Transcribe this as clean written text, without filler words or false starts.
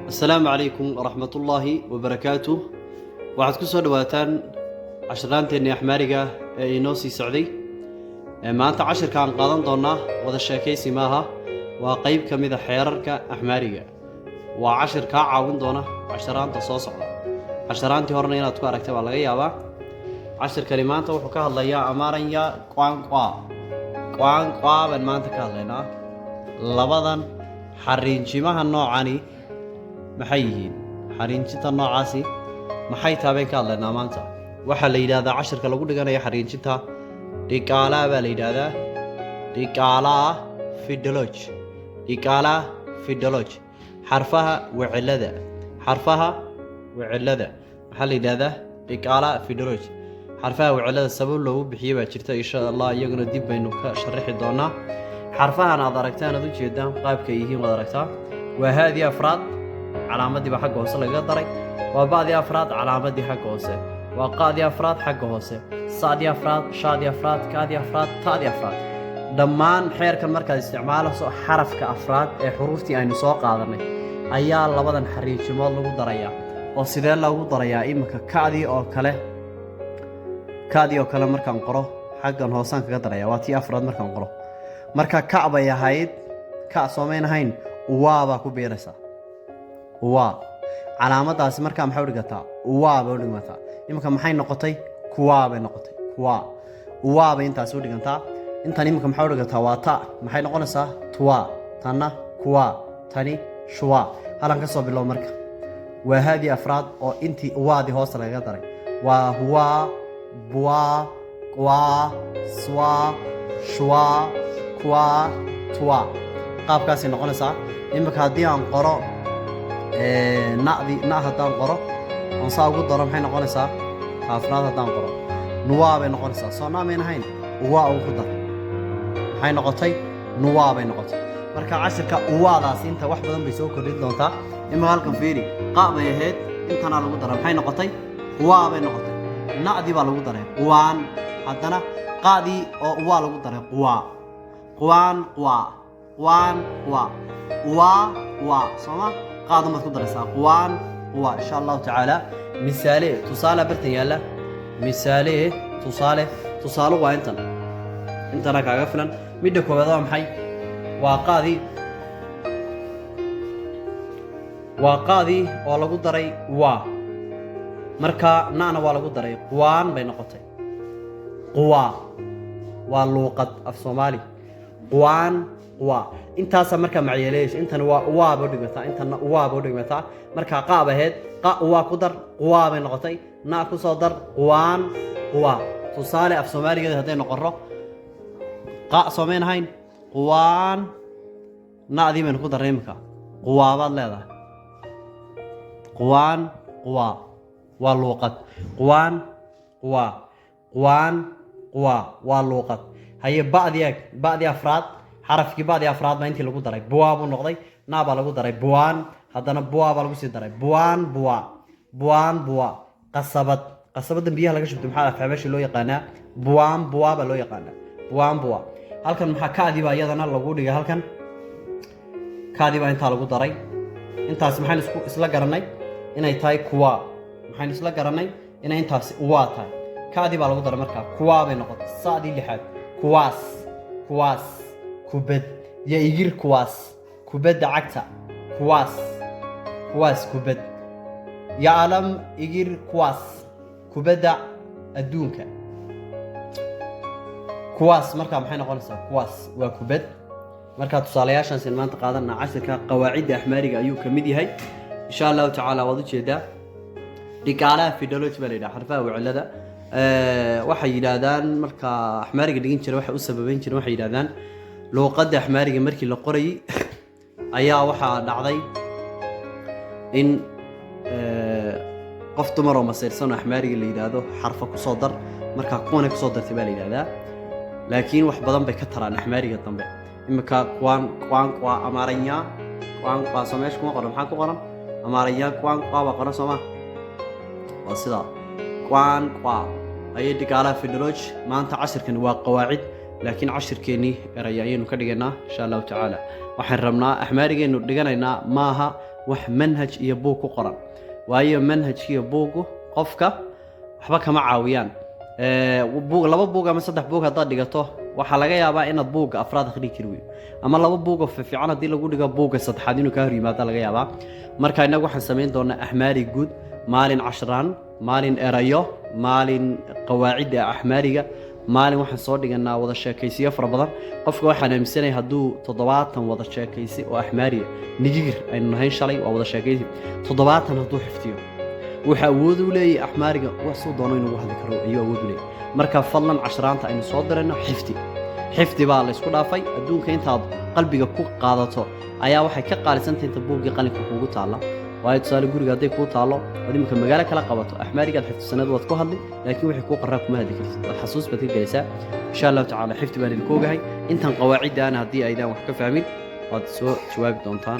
السلام عليكم ورحمة الله وبركاته. waxaad ku soo dhawaataan cashiraanteena Axmaariga ee inoo sii socday. maanta cashirka aan qaadan doonaa wada sheekaysi maaha, waa qayb ka mid ah xeerarka Axmaariga. waa cashir ka caawin doona cashiraanta soo socda. cashiraantii horena inaad ku aragtay waa laga yaabaa. cashirkani maanta wuxuu ka hadlayaa amaaranya qaanqaa. qaanqaa baan maanta ka hadlaynaa. labadan xariinjimaha noocani maxay yihiin? xariinjinta noocaasi maxay taabeen ka hadlaynaa maanta? waxaa la yidhaahdaa cashirka lagu dhiganayo xariinjinta dhiqaalaa baa la yidhaahdaa. dhiqaalaa fidoloj. dhiqaalaa fidoloj. xarfaha wicilada. xarfaha wicilada waxaa la yidhaahdaa dhiqaalaa fidoloj. xarfaha wicilada sabab loogu bixiyay baa jirta, insha allah iyaguna dib baynu ka sharaxi doonaa. xarfahan aad aragtaan aad u jeedaan qaabka yihiin waad aragtaa. waa haadii afraad calaamadii baa xagga hoose laga daray. waa ba'dii afraad calaamadii xagga hoose. waa qaadii afraad xagga hoose. sa'dii afraad, shaadii afraad, kaadii afraad, ta'dii afraad. dhammaan xeerkan markaad isticmaalayso xarafka afraad ee xuruuftii aynu soo qaadanay ayaa labadan xariijimood lagu darayaa. oo sidee lagu darayaa? iminka ka'dii oo kale markaan qoro xaggan hoosaan kaga daraya. waa tii afraad markaan qoro. marka ka' bay ahayd, ka' soomayn ahayn, uwaa baa ku biiraysaa. uwaa calaamadaasi markaa maxay u dhigataa? uwaa bay u dhigmataa. iminka maxay noqotay? kuwaa bay noqotay. kuwaa uwaa bay intaasi u dhigantaa. intan iminka maxay u dhigataa? waa ta. maxay noqonaysaa? tuwaa. tanna kuwaa. tani shuwaa. halan ka soo bilow marka. waa haadii afraad oo intii uwaadii hoosta lagaga daray. waa huwaa, buwaa, quwaa, swaa, shuwaa, kuwaa, tuwaa. qaabkaasay noqonaysaa. iminka haddii aan qoro na haddaan qoro oon saa ugu daro maxay noqonaysaa? afraad haddaan qoro nuwaa bay noqonaysaa. soo naamayn ahayn? uwaa ugu dar maxay noqotay? nuwaa bay noqotay. marka cashirka uwaadaasi inta wax badan bay soo kordhin doontaa. iminka halkan fiiri, qa' bay ahayd, intanaa lagu dara maxay noqotay? uwaa bay noqotay. na'dii baa lagu daray quwaan. haddana qa'dii oo uwaa lagu daray quwaa. quwaan quwaa. quwaan quwaa. uwaa uwaa. sooma qaad umaad ku daraysaa quwaan quwaa insha allahu tacaala. misaale tusaale bartan yaalla. misaale tusaale waa intana kaaga filan. midda koowaad waa maxay? waa qaadii oo lagu daray waa. marka na'na waa lagu daray quwaan bay noqotay. quwaa waa luuqad af soomaali. quwaan quwaa. intaasa markaa macyeeleeyaysa. intana waa uwaa bay u dhigmataa, intana uwaa bay u dhigmataa. markaa qaab ahayd, qa' uwaa ku dar quwaa bay noqotay. na' ku soo dar quwaan quwaa. tusaale af soomaaligeeda hadday noqoro qa' soomayn ahayn, quwaan. na'dii baynu ku darray iminka quwaa baad leedahay. quwaan quwaa waa luuqad. quwaan quwaa. quwaan quwaa waa luuqad. haye ba'dii eeg, ba'dii afraad, xarafkii ba'dii afraad baa intii lagu daray buwaa buu noqday. naa baa lagu daray buwaan. haddana buwaa baa lagu sii daray buwaan buwaa. buwaan buwaa. qasabad. qasabadan biyaha laga shubtay maxaa afxabashi loo yaqaanaa? buwaan buwaa baa loo yaqaanaa. buwaan buwaa. halkan maxaa ka'dii baa iyadana lagu dhigay. halkan ka'dii baa intaa lagu daray. intaasi maxaynu isla garanay inay tahay kuwaa. maxaynu isla garanay inay intaasi uwaa tahay. ka'dii baa lagu daray markaa kuwaa bay noqotay. sa'dii lixaad kuwaas. kuwaas kubad. ya igir kuwaas. kubadda cagta. kuwaas. kuwaas kubad. ya alam igir kuwaas. kubadda adduunka. kuwaas markaa maxay noqonaysaa? kuwaas waa kubad. markaa tusaalayaashaas in maanta qaadanaa cashirka qawaacidda axmaariga ayuu ka mid yahay. insha allahu tacaala waad u jeedaa. dhiqaalaha fidoloj baa la yidhaha xarfaha wicilada. waxay yidhaahdaan marka axmaariga dhigin jira waxay u sababayn jireen waxay yidhaahdaan luuqadda axmaariga markii la qorayay ayaa waxaa dhacday in qof dumar oo masayrsan oo axmaariga la yidhaahdo xarfa ku soo dar. markaa kuwanay ku soo dartay baa la yidhaahdaa. laakiin wax badan bay ka taraan axmaariga dambe. iminka quwaan quwaa amaaranya quwaan quwaa soo meesha kuma qoran. maxaa ku qoran? amaaranya quwaan quwaa baa qoran sooma? waa sidaa quwaan quwaa. ayay dhiqaalaha fidoloj. maanta cashirkani waa qawaacid, laakiin cashirkeennii eraya ayaynu ka dhigaynaa insha allahu tacaala. waxaan rabnaa axmaarigeenu dhiganaynaa maaha wax manhaj iyo buug ku qoran waayo manhajka iyo buugu qofka waxba kama caawiyaan buug laba buug ama saddex buug haddaad dhigato waxa laga yaabaa inaad buugga afraad akhri kari weeyo ama laba buug oo fiican haddii lagu dhigo buugga saddexaad inuu ka hor yimaado laga yaabaa marka inagu waxaan samayn doonaa axmaari guud maalin cashraan maalin erayo maalin qawaacida axmaariga maalin waxaan soo dhiganaa wada sheekaysiyo fara badan qofka waxaan aaminsanahay hadduu 70 wada sheekaysi oo axmaariya nigir aynu nahayn shalay waa wada sheekaysi 70 hadduu xiftiyo waxa awood u leeyahay axmaariga wax soo doono inuu hadli karo ayuu awood u leeyahay marka fadlan cashraanta aynu soo dirayno xifti baa la isku dhaafay adduunka intaad qalbiga ku qaadato ayaa waxay ka qaalisantahay inta buugga qalinka kuugu taala waayo tusaale guriga hadday kuu taalo oo imika magaalo kala qabato axmaarigaad xifti sanad waad ku hadli laakiin wixii kuu qaraa kuma hadli kartid waad xasuus baad ka gelaysaa insha allahu tacaala xifti baan idinku ogahay intan qawaacidda ana haddii aydaan wax ka fahmin waad soo jawaabi doontaan